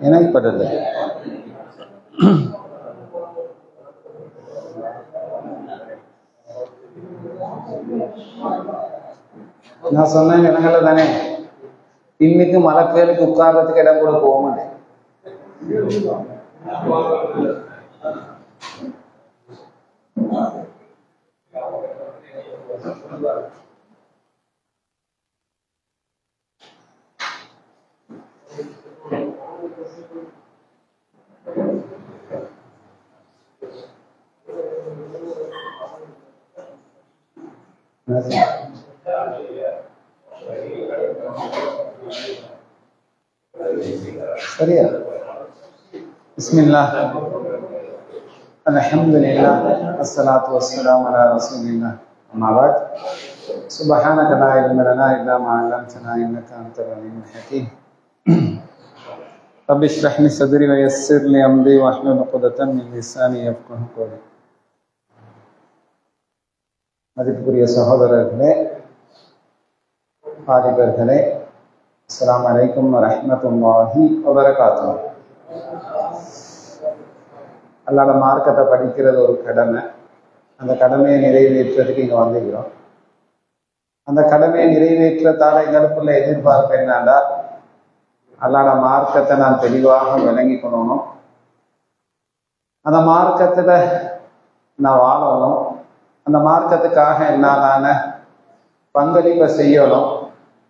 எனக்கு படுறது நான் சொன்னேன் இடங்கள்ல தானே இன்னைக்கு மலப்பேருக்கு உட்கார்றதுக்கு இடம் கூட போக மாட்டேன். சரியா? பிஸ்மில்லாஹ் அல்ஹம்துலில்லாஹ் வஸ்ஸலாத்து வஸ்ஸலாமு அலா ரசூலில்லாஹ் அம்மா பஅத். சுப்ஹானக லா இல்ம லனா இல்லா மா அல்லம்தனா இன்னக அன்தல் அலீமுல் ஹகீம். ரப்பி இஷ்ரஹ் லி ஸத்ரி வ யஸ்ஸிர் லி அம்ரி வஹ்லுல் உக்தத்தம் மின் லிசானி யஃப்கஹு கௌலி. மதிப்புக்குரிய சகோதரர்களே, வாலிபர்களே, அஸ்ஸலாமு அலைக்கும் வரஹ்மத்துல்லாஹி வபரகாத்துஹு. அல்லாஹ்வோட மார்க்கத்தை படிக்கிறது ஒரு கடமை. அந்த கடமையை நிறைவேற்றுறதுக்கு இங்கே வந்திருக்கிறோம். அந்த கடமையை நிறைவேற்றத்தால எங்களுக்குள்ள எதிர்பார்ப்பு என்னன்னா, அல்லாஹ்வோட மார்க்கத்தை நான் தெளிவாக விளங்கி கொள்ளணும், அந்த மார்க்கத்துல நான் வாழணும், அந்த மார்க்கத்துக்காக என்னாலான பங்களிப்பை செய்யணும்,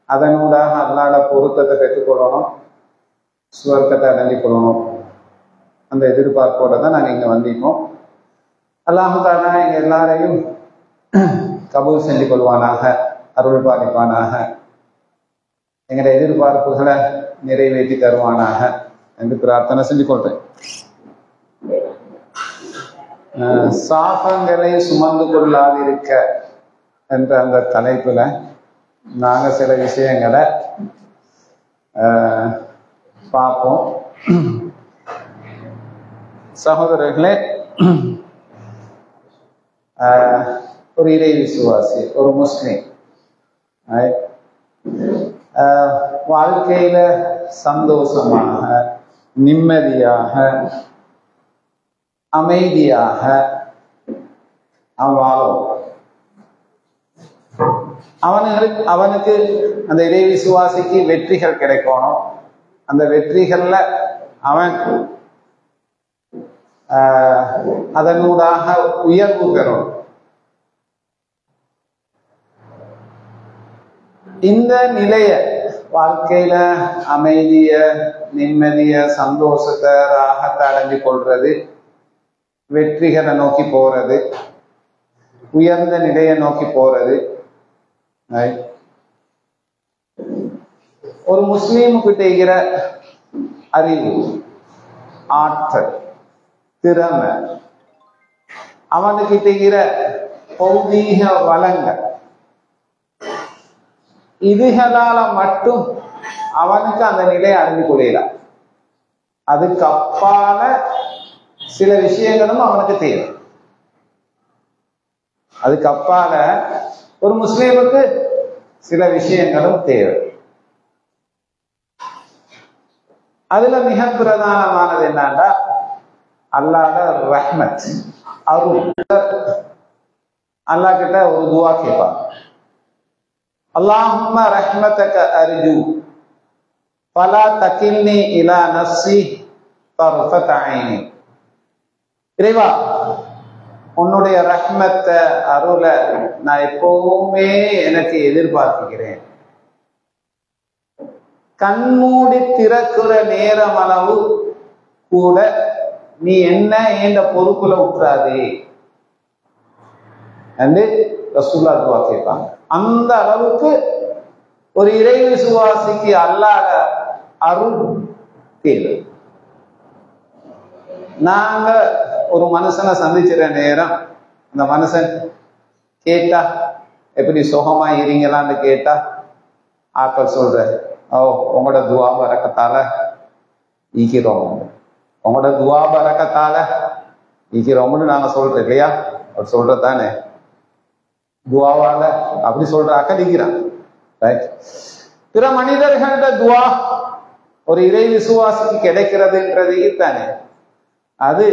அதனூடாக அல்லாஹ்வோட பொருத்தத்தை பெற்றுக்கொள்ளணும், சுவர்க்கத்தை அடைஞ்சு கொள்ளணும். அந்த எதிர்பார்ப்போட தான் நாங்கள் இங்கே வந்திருக்கோம். அல்லாஹ் தஆலா எங்கள் எல்லாரையும் கபூல் செஞ்சு கொள்வானாக, அருள் பாலிப்பானாக, எங்களுடைய எதிர்பார்ப்புகளை நிறைவேற்றி தருவானாக என்று பிரார்த்தனை செஞ்சு கொள்றேன். சாபங்களை சுமந்து கொள்ளாதிருக்க என்ற அந்த தலைப்புல நாங்க சில விஷயங்களை பார்ப்போம். சகோதரர்களே, ஒரு இறை விசுவாசி, ஒரு முஸ்லிம் வாழ்க்கையில சந்தோஷமாக, நிம்மதியாக, அமைதியாக அவன் வாழும். அவனுக்கு அந்த இறை விசுவாசிக்கு வெற்றிகள் கிடைக்கணும். அந்த வெற்றிகள்ல அவன் அதனூடாக உயர்வு பெறும். இந்த நிலைய வாழ்க்கையில அமைதிய, நிம்மதிய, சந்தோஷத்தை, ராகத்தை அடைஞ்சு கொள்றது, வெற்றிகளை நோக்கி போறது, உயர்ந்த நிலையை நோக்கி போறது. ஒரு முஸ்லீமுக்கு இருக்கிற அறிவு, ஆற்றல், திறமை, அவனுக்கு இருக்கிற பௌதீக வளங்கள், இதுகளால மட்டும் அவனுக்கு அந்த நிலையை அறிந்து கொள்ளலாம். அதுக்கு அப்பால சில விஷயங்களும் அவனுக்கு தேவை. அதுக்கு அப்பால ஒரு முஸ்லீமுக்கு சில விஷயங்களும் தேவை. அதுல மிக பிரதானமானது என்னன்னா, அல்லாஹ்வோட ரஹ்மத், அருள். அல்லாஹ் கிட்ட ஒரு துவா கேட்பாங்க, அல்லாஹும்ம ரஹ்மதக அர்ஜு ஃபலா தகில்னி இலா நஃப்ஸி தர்ஃபத ஐனி. இறைவா, உன்னுடைய ரஹ்மத்தை, அருளை நான் எப்பவுமே எனக்கு எதிர்பார்க்கிறேன். கண்மூடி திறக்கிற நேரம் அளவு கூட நீ என்ன என்ற பொறுப்புல விட்டுறாதே என்று ரசூலுல்லாஹ் துஆ கேட்பாங்க. அந்த அளவுக்கு ஒரு இறை விசுவாசிக்கு அல்லாஹ் அருள் தேவை. நாங்க ஒரு மனுஷனை சந்திச்சிட நேரம் அந்த மனுஷன் கேட்டா எப்படி சுகமா இருங்களான்னு கேட்டா ஆக்கள் சொல்ற, ஓ உங்களோட துவா பரக்கத்தால ஈக்கிறோம், உங்களோட துவா பரக்கத்தால ஈக்கிறோம்னு நாங்க சொல்றோம் இல்லையா? அவர் சொல்றதானே துவாவால அப்படி சொல்ற அக்கடிக்கிறான். பிற மனிதர்களோட துவா ஒரு இறை விசுவாசிக்கு கிடைக்கிறதுன்றது தானே, அது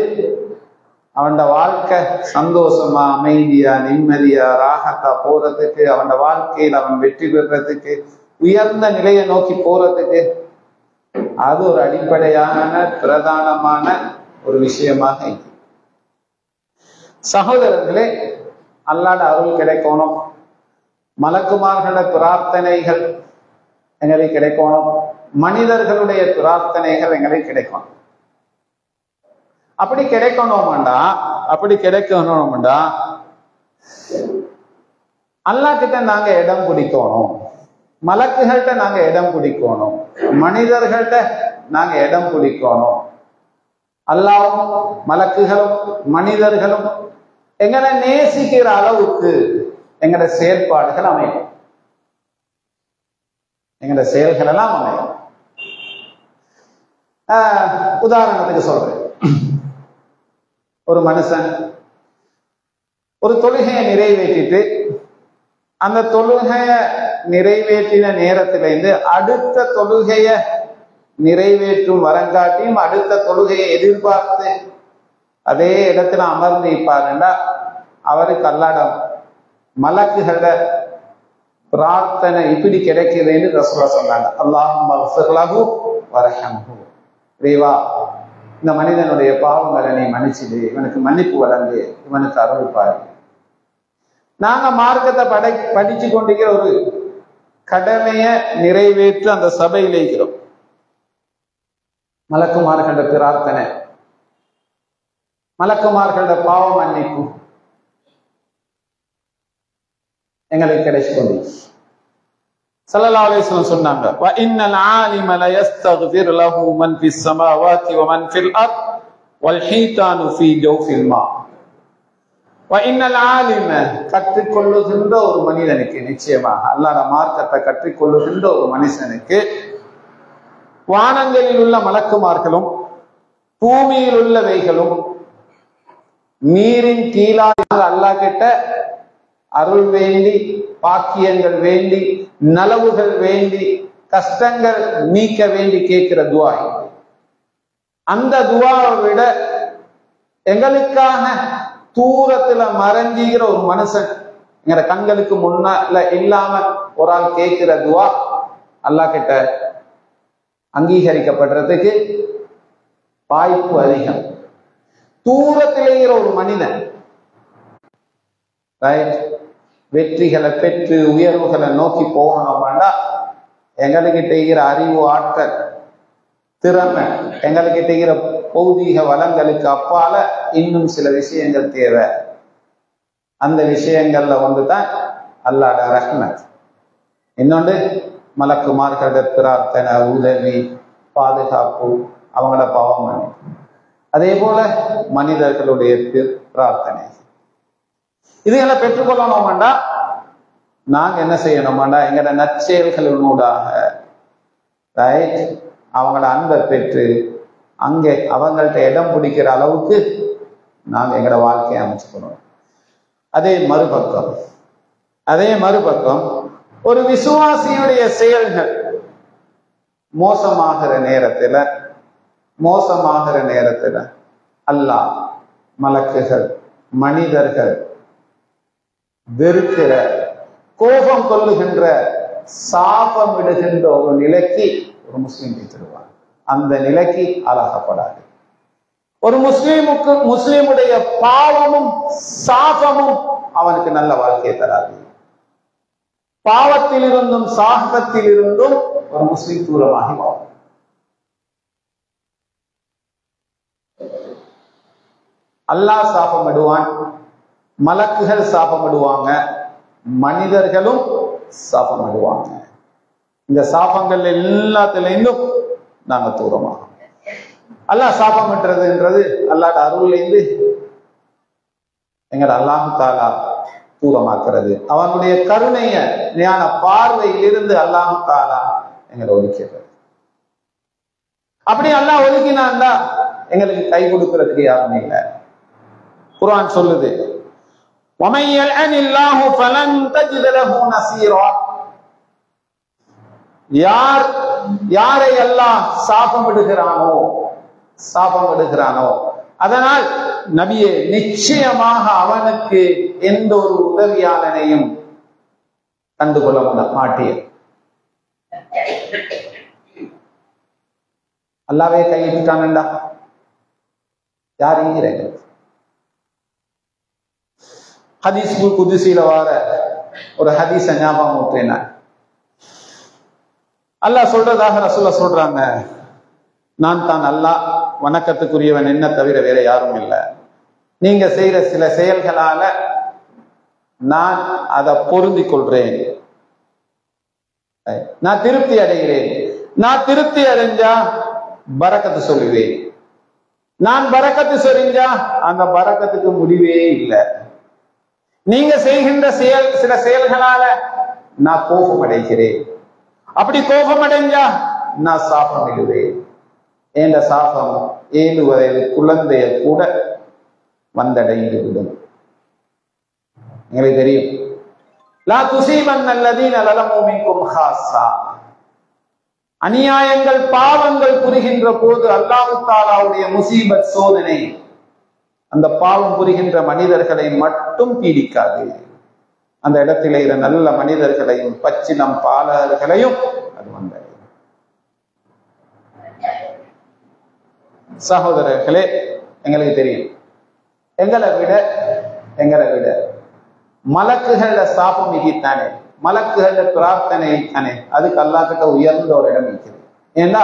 அவன் வாழ்க்கை சந்தோஷமா அமைதியா நிம்மதியா ராகத்தா போறதுக்கு, அவன் வாழ்க்கையில் அவன் வெற்றி பெறதுக்கு, உயர்ந்த நிலையை நோக்கி போறதுக்கு அது ஒரு அடிப்படையான பிரதானமான ஒரு விஷயமாக இருக்கு. சகோதரர்களே, அல்லாஹ்ட அருள் கிடைக்கணும், மலக்குமார்களோட பிரார்த்தனைகள் எங்களுக்கு கிடைக்கணும், மனிதர்களுடைய பிரார்த்தனைகள் எங்களுக்கு கிடைக்கணும். அப்படி கிடைக்கணும்டா அல்லாஹ் கிட்ட நாங்க இடம் பிடிக்கணும், மலக்குகள்கிட்ட நாங்க இடம் பிடிக்கணும், மனிதர்கள்ட்ட நாங்க இடம் பிடிக்கணும். அல்லாஹ்வும் மலக்குகளும் மனிதர்களும் எங்களை நேசிக்கிற அளவுக்கு எங்களோட செயல்பாடுகள் அமையும், எங்களோட செயல்கள் எல்லாம் அமையும். உதாரணத்துக்கு சொல்றேன், ஒரு மனுஷன் ஒரு தொழுகையை நிறைவேற்றிட்டு அந்த தொழுகைய நிறைவேற்றின நேரத்திலிருந்து அடுத்த தொழுகைய நிறைவேற்றும் வரங்காட்டியும் அடுத்த தொழுகையை எதிர்பார்த்து அதே இடத்துல அமர்ந்து இருப்பாருண்டா அவருக்கு அல்லாஹ்விடம் மலக்குகள பிரார்த்தனை இப்படி கிடைக்குதுன்னு ரசூலுல்லாஹ் சொன்னாங்க. அல்லாஹும்ம ஃபிர் லஹு வர்ஹம்ஹு, தேவா இந்த மனிதனுடைய பாவங்களை நீ மன்னிச்சிடு, இவனுக்கு மன்னிப்பு வழங்கு, இவனுக்கு அருள் பாரு. நாங்க மார்க்கத்தை படிச்சு கொண்டிருக்கிற ஒரு கடமையை நிறைவேற்று அந்த சபையில் இருக்கிறோம். மலக்குமார்களோட பிரார்த்தனை, மலக்குமார்களோட பாவ மன்னிப்பு எங்களுக்கு கிடைச்சு கொண்டு ஸல்லல்லாஹு அலைஹி வஸல்லம் சொன்னாங்க, வ இன்னல் ஆலிம ல யஸ்தக்ஃபிர் லஹு மன் ஃபிஸ் ஸமாவாதி வ மன் ஃபில் அர்த் வல் ஹீதானு ஃபீ ஜௌஃபில் மா. வ இன்னல் ஆலிம, கற்றுக்கொள்ளுகின்ற ஒரு மனிதனுக்கு, நிச்சயமாக அல்லாஹ்வுடைய மார்க்கத்தை கற்றுக்கொள்ளுகின்ற ஒரு மனுஷனுக்கு வானங்களில் உள்ள மலக்குமார்களும் பூமியில் உள்ளவைகளும் நீரின் கீழாக அல்லாஹ் கிட்ட அருள் வேண்டி, பாக்கியங்கள் வேண்டி, நலவுகள் வேண்டி, கஷ்டங்கள் நீக்க வேண்டி கேட்கிற துவா. அந்த துவாவை விட எங்களுக்காக தூரத்துல மறைஞ்சிக்கிற ஒரு மனுஷன் எங்க கண்களுக்கு முன்னால இல்லாம ஒரு ஆள் கேட்கிற துவா அல்லாஹ் கிட்ட அங்கீகரிக்கப்படுறதுக்கு வாய்ப்பு அதிகம். தூரத்திலேங்கிற ஒரு மனிதன் வெற்றிகளை பெற்று உயர்வுகளை நோக்கி போகணும்னா எங்களுக்கிட்ட இருக்கிற அறிவு, ஆற்றல், திறமை, எங்களுக்கிட்ட இருக்கிற பௌதீக வளங்களுக்கு அப்பால இன்னும் சில விஷயங்கள் தேவை. அந்த விஷயங்கள்ல வந்துதான் அல்லாஹ்வுடைய ரஹ்மத். இன்னொன்று மலக்குமார்களோட பிரார்த்தனை, உதவி, பாதுகாப்பு, அவங்களோட பாவம் மன்னிப்பு. அதே போல மனிதர்களுடைய பிரார்த்தனை. இதுகளை பெற்றுக்கொள்ளணும்டா நாங்க என்ன செய்யணும்டா எங்களோட நற்செயல்களினூடாக அவங்களோட அன்பை பெற்று அங்கே அவங்கள்ட்ட இடம் பிடிக்கிற அளவுக்கு நாங்க எங்களோட வாழ்க்கையை அமைச்சுக்கணும். அதே மறுபக்கம் ஒரு விசுவாசியுடைய செயல்கள் மோசமாகிற நேரத்துல அல்லாஹ், மலக்குகள், மனிதர்கள் வெறுக்கிற, கோபம் கொள்ளுகின்ற, சாபம் விடுகின்ற ஒரு நிலைக்கு ஒரு முஸ்லீம் வைத்திருவார். அந்த நிலைக்கு ஆளாகப்படாது. ஒரு முஸ்லீமுடைய பாவமும் சாபமும் அவனுக்கு நல்ல வாழ்க்கையை தராது. பாவத்தில் இருந்தும் சாபத்தில் இருந்தும் ஒரு முஸ்லிம் தூரமாகி வாழும். அல்லாஹ் சாபமிடுவான், மலக்குகள் சாபமிடுவாங்க, மனிதர்களும் சாபமிடுவாங்க. இந்த சாபங்கள் எல்லாத்திலிருந்தும் நாங்க தூரமாகும். அல்லாஹ் சாபமிடுறதுன்றது அல்லாஹ்ட அருள்ல இருந்து எங்களை அல்லாஹ் தாலா தூரமாக்குறது. அவனுடைய கருணைய ஞான பார்வையில் இருந்து அல்லாஹ் தாலா எங்களை ஒதுக்கிறது. அப்படி அல்லாஹ் ஒதுக்கினான்டா எங்களுக்கு கை கொடுக்கிறதுக்கு யாருமே இல்லை. குர்ஆன் சொல்லுது, وَمَن يَلْعَنِ اللَّهُ فَلَن تَجِدَ لَهُ نَصِيرًا. யாரை அல்லாஹ் சாபமிடுகிறானோ அதனால் நபியே நிச்சயமாக அவனுக்கு எந்த ஒரு உதவியாளனையும் கண்டுகொள்ள மாட்டீர். அல்லாவே கையிட்டான்டா யாருங்கிறீங்க? ஹதீஸ் குதுசில வார ஒரு ஹதீஸ ஞாபகம் ஊற்றினா அல்லாஹ் சொல்றதாக ரசூலுல்லாஹ் சொல்றாங்க, நான் தான் அல்லாஹ், வணக்கத்துக்குரியவன் என்ன தவிர வேற யாரும் இல்லை. நீங்க செய்யற சில செயல்களால நான் அதை பொருந்திக் கொள்றேன், நான் திருப்தி அடைகிறேன். நான் திருப்தி அடைஞ்சா பரக்கத்து சொல்லுவேன், நான் பரக்கத்து சொல்லிஞ்சா அந்த பரக்கத்துக்கு முடிவே இல்லை. நீங்க செய்கின்ற சில செயல்களால நான் கோபம் அடைகிறேன், அப்படி கோபம் அடைஞ்சா நான் சாபம் இடுவேன். என்ற சாபம் 7 வயது குழந்தைய கூட வந்தடைந்து விடும். எங்களுக்கு தெரியும், லா துஸீபன்ன அல்லதீன ஸலமூ மின்கும் ஹாஸா. அநியாயங்கள் பாவங்கள் புரிகின்ற போது அல்லாஹ் தஆலாவுடைய முசீபத் சோதனை அந்த பாவம் புரிகின்ற மனிதர்களை மட்டும் பீடிக்காது, அந்த இடத்திலே நல்ல மனிதர்களையும் பச்சினம் பாலகர்களையும் அது வந்தது. சகோதரர்களே, எங்களுக்கு தெரியும், எங்களை விட மலக்குகள சாபம் மிகித்தானே, மலக்குகள பிரார்த்தனை தானே, அதுக்கு அல்லாஹ் கிட்ட உயர்ந்த ஒரு இடம் இருக்கிறது. ஏன்னா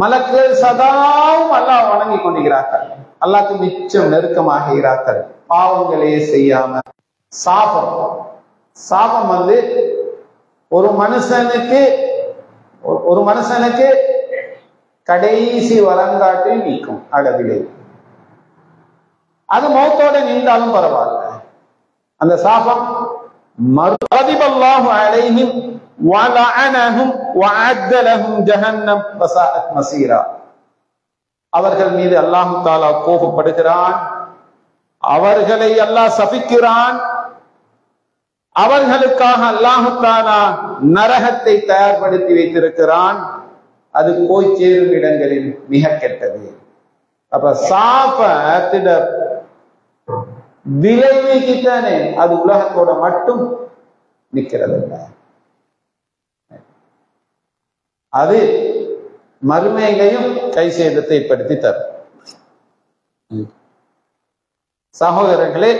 மலக்குகள் சதாவும் அல்லாஹ் வணங்கி கொண்டிருக்கிறார்கள், அல்லாஹ்க்கு மிச்சம் நெருக்கமாகிறார்கள், பாவங்களே செய்யாம. சாபம் வந்து ஒரு மனுஷனுக்கு கடைசி வரங்காட்டில் நீக்கும் அளவிலே, அது மௌத்தோட நின்றாலும் பரவாயில்ல. அந்த சாபம் மர்தபில்லாஹு அலைஹிம் வலஅனஹும் வஅத்த லஹும் ஜஹன்னம் வஸாஅத் மஸீரா. அவர்கள் மீது அல்லாஹ் தஆலா கோபப்படுகிறான், அவர்களை அல்லாஹ் சபிக்கிறான், அவர்களுக்காக அல்லாஹ் தஆலா நரகத்தை தயார்படுத்தி வைத்திருக்கிறான், அது போய் சேரும் இடங்களில் மிக கெட்டது. அப்ப சாபத்திட விளைவிக்கிட்டானே அது உலகத்தோட மட்டும் நிக்கிறது இல்லை, அது மறுமையிலையும் கை சேதத்தை ஏற்படுத்தி தரும். சகோதரர்களே,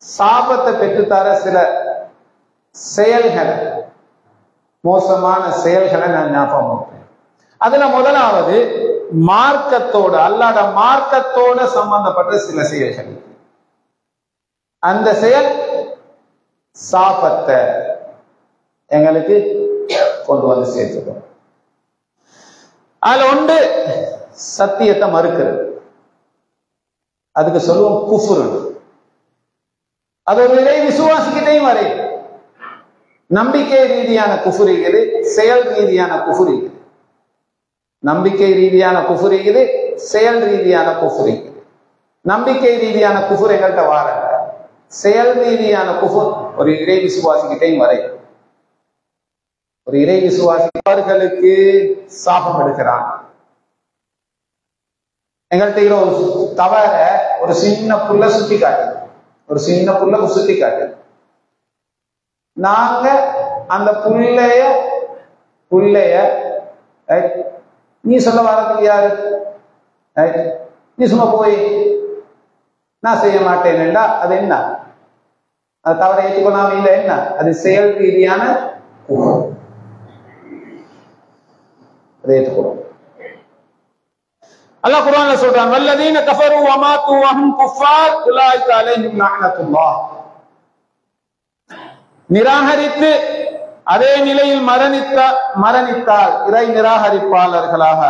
சாபத்தை பெற்றுத்தர சில செயல்களை, மோசமான செயல்களை நான் ஞாபகம் பண்றேன். அதுல முதலாவது மார்க்கத்தோட, அல்லாஹ்வுடைய மார்க்கத்தோட சம்பந்தப்பட்ட சில செயல்கள். அந்த செயல் சாபத்தை எங்களுக்கு கொண்டு வந்து சேர்த்துடும். அதுல ஒன்று சத்தியத்தை மறுக்கிறது, அதுக்கு சொல்லுவோம் குஃப்ர். அது ஒரு இறை விசுவாசிக்கிட்டையும் வரை நம்பிக்கை ரீதியான குஃப்ர் இருக்குது, செயல் ரீதியான குஃப்ர் இருக்குது. நம்பிக்கை ரீதியான குஃப்ர் இருக்குது, செயல் ரீதியான குஃப்ர் இருக்குது. நம்பிக்கை ரீதியான குஃப்ர் எங்கள்கிட்ட வார, செயல் ரீதியான குஃப்ர் ஒரு இறை விசுவாசிக்கிட்டையும் வரை. ஒரு இறை விசுவாசி அவர்களுக்கு சாபம் எடுக்கிறான். எங்கள்கிட்ட ஒரு தவற ஒரு சின்ன புள்ள சுட்டி காட்டுது, ஒரு சின்ன புள்ள சுட்டி காட்டுது. நாங்க அந்த புள்ளைய நீ சொல்ல வர்றதுக்கு யாரு, நீ சும்மா போய் நான் செய்ய மாட்டேன்டா, அது என்ன? அது தவறை ஏற்றுக்கொள்ளாம இல்லை, என்ன? அது செயல் ரீதியான அதை ஏற்றுக்கொள்ளும். அல்லாஹ் குர்ஆன்ல சொல்றான், வல்லதீன கஃபரு வ மாத்து வ ஹும் குஃபார் உலாயிக அலைஹிம் லஅனத்துல்லாஹ். நிராகரித்து அதே நிலையில் மரணித்தால் இறை நிராகரிப்பாளர்களாக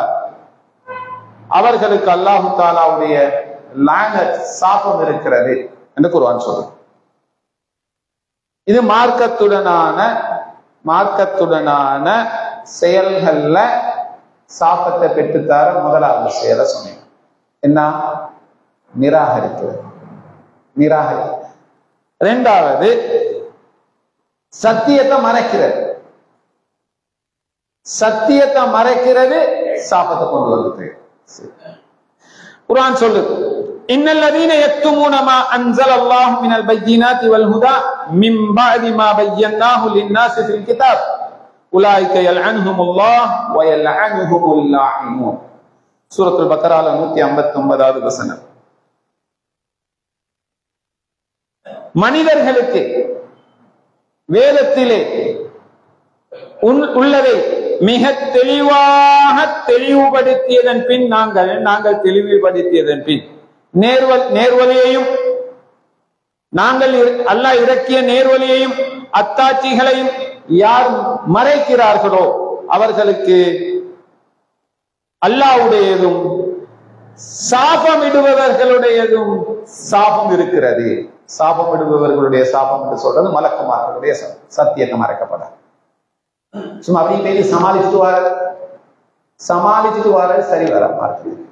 அவர்களுக்கு அல்லாஹு தஆலாவுடைய லானத் சாபம் இருக்கிறது என்று குர்ஆன் சொல்லுது. இது மார்க்கத்துடனான செயல்கள்ல சாபத்தை பெற்றுத்தார முதலாவது செயலை சொன்னீங்க. என்ன? நிராகரிக்கிறது. இரண்டாவது சத்தியத்தை மறைக்கிறது சாபத்தை கொண்டு வருது. குர்ஆன் சொல்லுது, இன்னல்லதீன யக்துமூன மா அன்ஸலல்லாஹு மினல் பையினாத்தி வல் ஹுதா மின் பஅதி மா பையன்னாஹு லின்னாஸி ஃபில் கிதாப் உலாயிக யல்அன்ஹுமுல்லாஹ் வ யல்அன்ஹுமுல் லாயினூன். சூரத்துல் பக்ரால 159வது வசனம். மனிதர்களுக்கு வேதத்திலே உள்ளதை மிக தெளிவாக தெளிவுபடுத்தியதன் பின் நாங்கள் தெளிவுபடுத்தியதன் பின் நேர்வழியையும் நாங்கள் அல்லாஹ் இறக்கிய நேர்வழியையும் அத்தாட்சிகளையும் யார் மறைக்கிறார்களோ அவர்களுக்கு அல்லாஹ்வுடையதும் சாபமிடுபவர்களுடையதும் சாபம் இருக்கிறது. சாபமிடுபவர்களுடைய சாபம் என்று சொல்றது மலக்குமார்களுடைய சத்தியத்தை மறைக்கப்படாது. சும்மா அப்படி பேசி சமாளிச்சுட்டு வர சரி வர மாட்டேங்குது.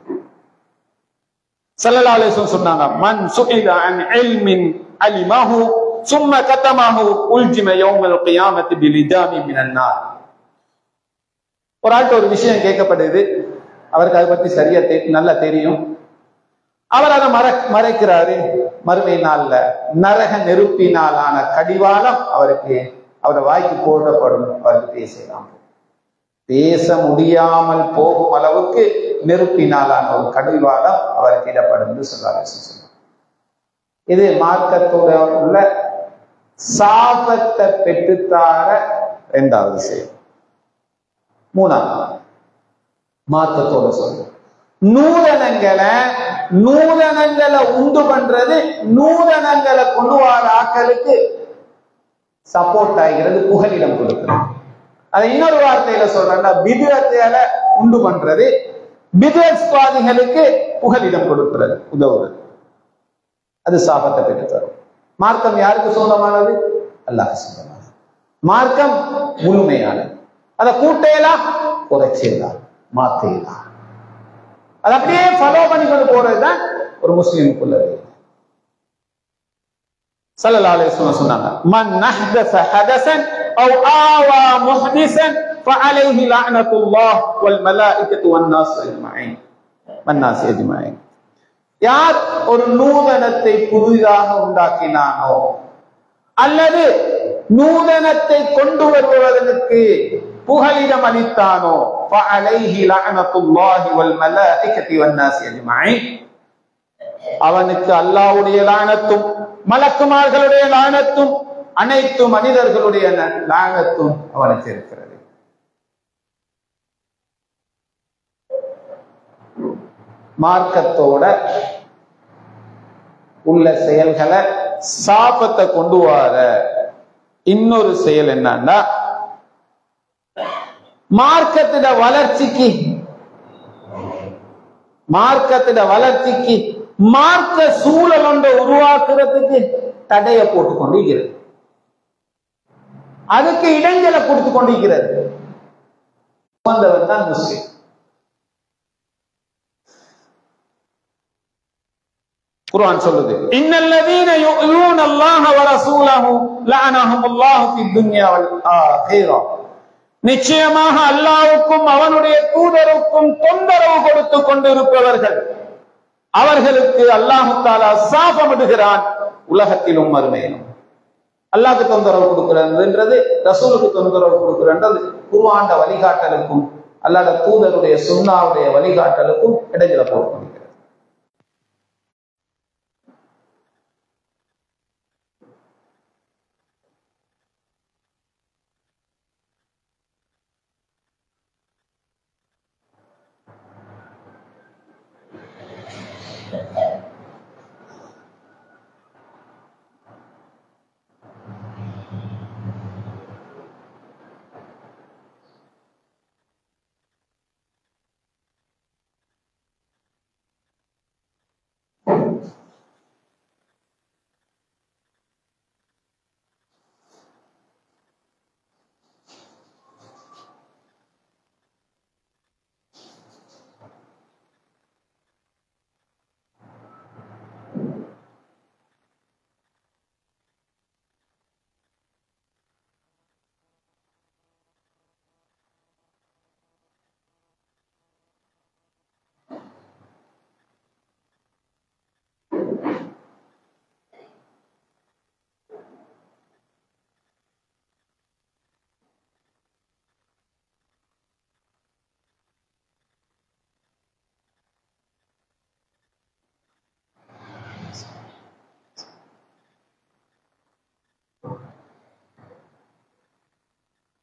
ஸல்லல்லாஹு அலைஹி வஸல்லம் சொன்னாங்க, மன் சுஇல அன் இல்மின் அலிமஹு சும்ம கதமஹு உல்ஜிம யௌமல் கியாமத்தி பிலிஜாமி மினன் நார். ஒரு ஆள்கிட்ட ஒரு விஷயம் கேட்கப்படுது, அவருக்கு அதை பத்தி சரியா நல்லா தெரியும், அவர் அதை மறைக்கிறாரு. மறுமை நாள்ல நரக நெருப்பினாலான கடிவாளம் அவரை வாய்க்கு போடப்படும். அவருக்கு பேச முடியாமல் போகும் அளவுக்கு நெருப்பினாலான ஒரு கடிவாளம் அவருக்கு இடப்படும் என்று சொல்றாரு. இது மார்க்கத்தோட உள்ள சாபத்தை பெற்றுத்தார இரண்டாவது செயல். மூணாவது மார்க்கத்தோட சொல்லும் நூதனங்களை உண்டு பண்றது, நூதனங்களை கொண்டு வர ஆக்களுக்கு சப்போர்ட் ஆகிறது, புகலிடம் கொடுக்கிறது. அதை இன்னொரு வார்த்தையில சொல்றாங்க, பிதுஅத்தால உண்டு பண்றது, பிதுஅத்வாதிகளுக்கு புகலிடம் கொடுக்கிறது, உதவுறது. அது சாபத்தை பெற்று தரும். மார்க்கம் யாருக்கு சொந்தமானது? அல்லாஹ்வுக்கு சொந்தமானது. மார்க்கம் முழுமையானது. அதை கூட்டையலாம், குறைச்சலாம், மாத்தையலாம். அது அப்படியே ஃபாலோ பண்ணி கொண்டு போறதுதான் ஒரு முஸ்லிமுக்குள்ளது. ஸல்லல்லாஹு அலைஹி வஸல்லம் சொன்னாங்க, மன் நஹ்தஸ ஹதஸன் அவ் ஆவா முஹ்திஸன் ஃபஅலைஹி லஅனத்துல்லாஹ் வல் மலாயிகத்து வன் நாஸ் அஜ்மஈன். யார் ஒரு நூதனத்தை புதிதாக உண்டாக்கினானோ அல்லது நூதனத்தை கொண்டு வருபவர்களுக்கு புகலிடம் அளித்தானோ ஃபஅலைஹி லஅனத்துல்லாஹி வல் மலாயிகத்தி வன் நாஸ் அஜ்மஈன், அவனுக்கு அல்லாஹ்வுடைய லானத்தும் மலக்குமார்களுடைய லானத்தும் அனைத்து மனிதர்களுடைய லானத்தும் அவனுக்கு இருக்கிறது. மார்க்கத்தோட உள்ள செயல்களை சாபத்தை கொண்டு வர இன்னொரு செயல் என்னன்னா, மார்க்கத்திட வளர்ச்சிக்கு மார்க்க சூழல் ஒன்றை உருவாக்குறதுக்கு தடைய போட்டுக் கொண்டிருக்கிறது, அதுக்கு இடைஞ்சலை கொடுத்து கொண்டிருக்கிறது. தான் முஸ்லிம். குர்ஆன் சொல்லுது, இன்னல்லதீன யு'லூன அல்லாஹ வ ரசூலஹு லஅனஹுமுல்லாஹு ஃபித் துன்யா வல் ஆகிரா. நிச்சயமாக அல்லாஹ்வுக்கும் அவனுடைய தூதருக்கும் தொந்தரவு கொடுத்து கொண்டிருப்பவர்கள் அவர்களுக்கு அல்லாஹ் தஆலா சாபமிடுகிறான், உலகத்திலும் மறுமையிலும். அல்லாஹ்க்கு தொந்தரவு கொடுக்கிறது, ரசூலுக்கு தொந்தரவு கொடுக்கிறது, குர்ஆன் வழிகாட்டலுக்கும் அல்லாஹ்வுடைய தூதருடைய சுன்னாவுடைய வழிகாட்டலுக்கும் இடையில போகும்.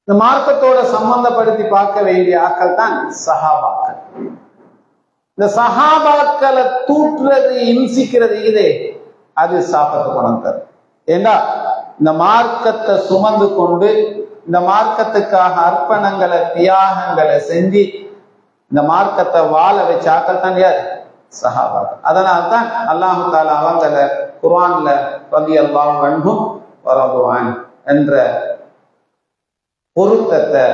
இந்த மார்க்கத்தோட சம்பந்தப்படுத்தி பார்க்க வேண்டிய ஆக்கள் தான் சஹாபாக்கள். இந்த சஹாபாக்களை தூற்றுறது, இம்சிக்கிறது இதே அது சாபத்தை குணம் தரும். ஏண்டா இந்த மார்க்கத்தை சுமந்து கொண்டு இந்த மார்க்கத்துக்காக அர்ப்பணங்களை தியாகங்களை செஞ்சு இந்த மார்க்கத்தை வாழ வச்ச ஆக்கள் தான் யாரு? சஹாபாக்கள். அதனால்தான் அல்லாஹு தஆலா அவங்களை குர்ஆன்ல ரலியல்லாஹு அன்ஹும் வரதுவான் என்ற பொருத்தத்தை,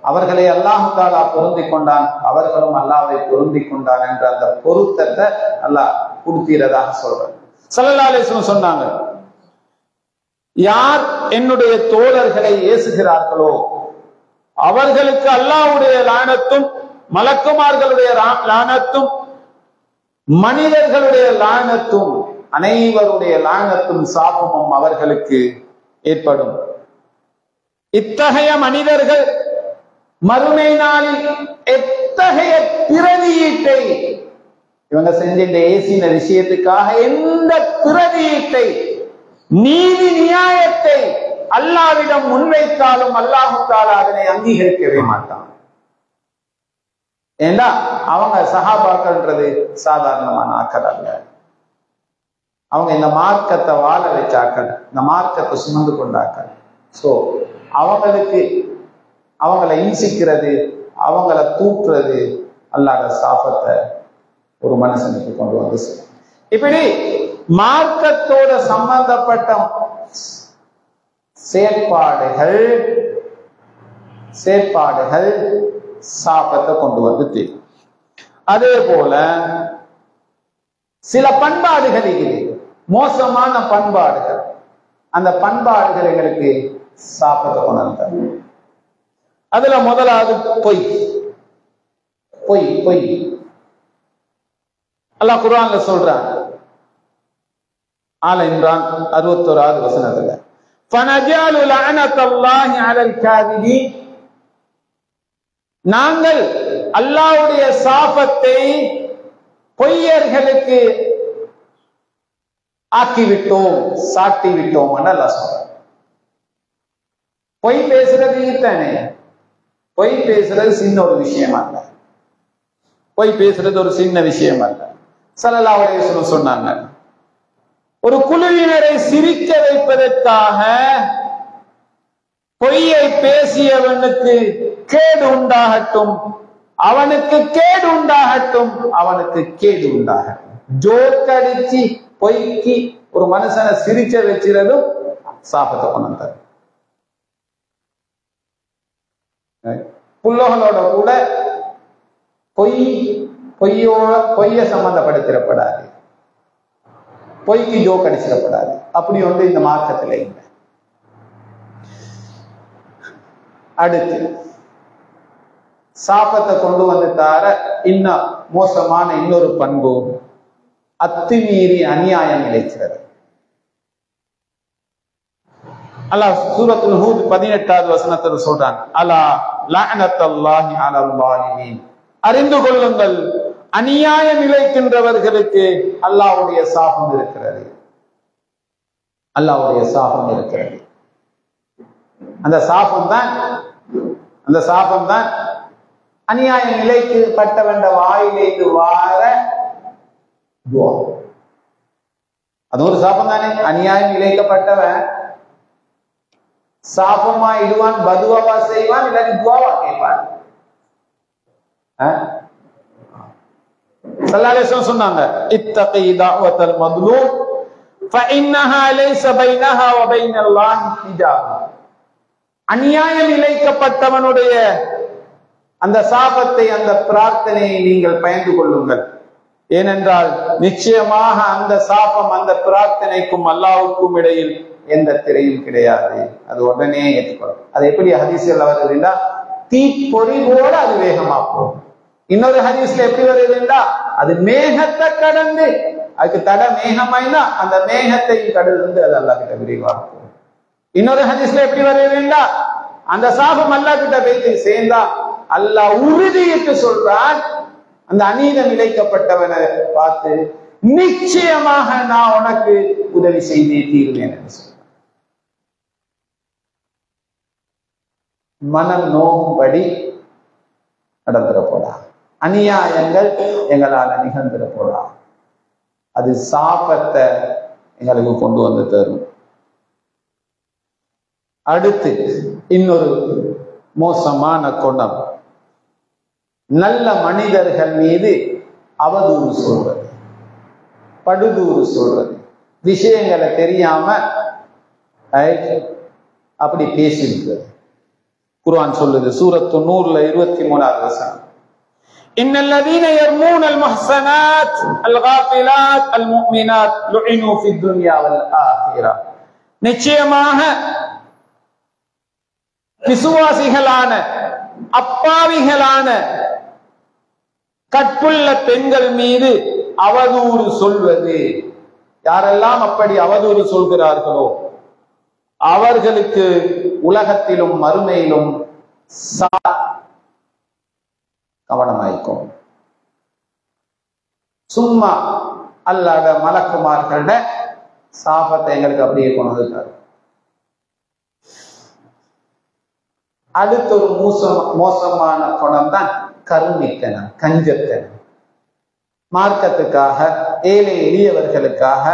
அவர்களை அல்லாஹு தஆலா பொருந்தி கொண்டான், அவர்களும் அல்லாஹ்வை பொருந்தி கொண்டான் என்ற அந்த பொருத்தத்தை அல்லாஹ் கொடுக்கிறதாக சொல்றாங்க. ஸல்லல்லாஹு அலைஹி வஸல்லம் சொன்னாங்க, யார் என்னுடைய தோழர்களை ஏசுகிறார்களோ அவர்களுக்கு அல்லாஹ்வுடைய லானத்தும் மலக்குமார்களுடைய லானத்தும் மனிதர்களுடைய லானத்தும் அனைவருடைய லானத்தும் சாபமும் அவர்களுக்கு ஏற்படும். இத்தகைய மனிதர்கள் மறுமை நாளில் எத்தகைய பிரதியீட்டை இவங்க செஞ்ச இந்த ஏசின விஷயத்துக்காக எந்த பிரதியீட்டை நீதி நியாயத்தை அல்லாஹ்விடம் முன்வைத்தாலும் அல்லாஹ் தஆலா அதனை அங்கீகரிக்கவே மாட்டான். ஏண்டா அவங்க சஹாபாக்கள்ன்றது சாதாரணமான ஆக்கள் அல்ல. அவங்க இந்த மார்க்கத்தை வாழ வச்சாக்கள், இந்த மார்க்கத்தை சுமந்து கொண்டாக்கள். சோ அவங்களுக்கு அவங்களை இன்சிக்கிறது, அவங்கள தூற்றுறது அல்லாஹ் சாபத்தை ஒரு மனுஷனுக்கு கொண்டு வந்து இப்படி மார்க்கத்தோட சம்பந்தப்பட்ட செயற்பாடுகள் சாபத்தை கொண்டு வந்து தீரும். அதே போல சில பண்பாடுகள் இருக்குது, மோசமான பண்பாடுகள், அந்த பண்பாடுகள் எங்களுக்கு சாபத்தை கொண்டு வந்து. அதுல முதலாவது பொய். பொய் பொய் அல்லாஹ் குர்ஆன்ல சொல்றான், ஆல இம்ரான் 61வது வசனத்துல, فَنَجْعَلُ لَعْنَةَ اللَّهِ عَلَى الْكَاذِبِينَ, நாங்கள் அல்லாஹ்வுடைய சாபத்தை பொய்யர்களுக்கு ஆக்கிவிட்டோம், சாட்டி விட்டோம் என்று அல்லாஹ் சொல்றான். பொய் பேசுறது தானே, பொய் பேசுறது சின்ன ஒரு விஷயம் அல்ல, பொய் பேசுறது ஒரு சின்ன விஷயம் அல்ல. ஸல்லல்லாஹு அலைஹி வஸல்லம் சொன்னாங்க, ஒரு குழுவினரை சிரிக்க வைப்பதற்காக பொய்யை பேசியவனுக்கு கேடு உண்டாகட்டும், அவனுக்கு கேடு உண்டாகட்டும், அவனுக்கு கேடு உண்டாகட்டும். ஜோக்கடிச்சு பொய்க்கு ஒரு மனுஷனை சிரிச்ச வச்சிருந்தும் சாபத்தை கொண்டு. புள்ளகளோட கூட பொய்ய சம்பந்தப்படுத்திடப்படாது, பொய்க்கு ஜோக் அடிச்சிடப்படாது. அப்படி ஒன்று இந்த மார்க்கத்தில் இல்லை. அடுத்து சாபத்தை கொண்டு வந்து தார இன்னும் மோசமான இன்னொரு பண்பு, அத்துமீறி அநியாயம் இழைக்கிறது. அல்லாஹ் சூரத்துல் ஹூத் 18வது வசனத்தில் சொல்றான், அலா லஅனத்துல்லாஹி அலல் ஸாலிமீன், அறிந்து கொள்ளுங்கள் அநியாயம் இழைக்கின்றவர்களுக்கு அல்லாஹ்வுடைய சாபம் இருக்கிறது, அல்லாஹ்வுடைய சாபம் இருக்கிறது. அந்த சாபம் தான் அநியாயம் இழைக்கப்பட்டவன் வாயிலிருந்து வார துவா. அது ஒரு சாபம் தானே. அநியாயம் இழைக்கப்பட்டவன் சாபமா இடுவான், பதுவாவா செய்வான், இல்லாட்டி துவாவா கேட்பான். ஸல்லல்லாஹு அலைஹி வஸல்லம் சொன்னாங்க, இத்தகி தஅவத்தல் மظلوم فانها ليس بينها وبين الله حجاب. அநியாயம் இழைக்கப்பட்டவனுடைய அந்த சாபத்தை, அந்த பிரார்த்தனையை நீங்கள் பயந்து கொள்ளுங்கள். ஏனென்றால் நிச்சயமாக அந்த சாபம் அந்த பிரார்த்தனைக்கும் அல்லாஹ்வுக்கும் இடையில் எந்த திரையும் கிடையாது. அது உடனே ஏற்றுக்கொள்ளும். அது எப்படி ஹதீஸ்ல வருதுன்னா, தீப்பொறி போல அது வேகமா போகும். இன்னொரு ஹதீஸ்ல எப்படி வருதுன்னா, அது மேகத்தை கடந்து, அதுக்கு தட மேகமாய்னா அந்த மேகத்தை கடந்து அது அல்லாஹ் கிட்ட விரைவாக போகும். இன்னொரு ஹதீஸ்ல எப்படி வருதுன்னா, அந்த சாபம் அல்லாஹ் கிட்ட போய் சேர்ந்தா அல்லாஹ் உறுதியிட்டு சொல்றான், அந்த அநீதம் இழைக்கப்பட்டவனை பார்த்து, நிச்சயமாக நான் உனக்கு உதவி செய்தே தீருவேன் என்று சொல்றான். மனம் நோகும்படி நடந்துட போடா, அநியாயங்கள் எங்களால் நிகழ்ந்துட போடா, அது சாபத்தை எங்களுக்கு கொண்டு வந்து தரும். அடுத்து இன்னொரு மோசமான குணம், நல்ல மனிதர்கள் மீது அவதூறு சொல்றது, படுதூறு சொல்றது, விஷயங்களை தெரியாம அப்படி பேசியிருக்கிறது. குர்ஆன் சொல்லுது, சூரத்து நூர்ல 23வது வசனம், இன்னல்லதீன யர்மூனல் முஹ்ஸனாத் அல்-காஃபிலாத் அல்-முஃமினாத் லுஇனு ஃபித் துன்யா வல் ஆখিরা. நிச்சயமாக விசுவாசிகளான அப்பாவிகளான கற்புள்ள பெண்கள் மீது அவதூறு சொல்வது, யாரெல்லாம் அப்படி அவதூறு சொல்கிறார்களோ அவர்களுக்கு உலகத்திலும் மறுமையிலும் கவனமாய்க்கும். சும்மா அல்லாத மலக்குமார்கள சாபத்தை எங்களுக்கு அப்படியே கொண்டு வந்துட்டார். அடுத்த ஒரு மோசமான குணம் தான் கருமித்தனம், கஞ்சத்தனம். மார்க்கத்துக்காக, ஏழை எளியவர்களுக்காக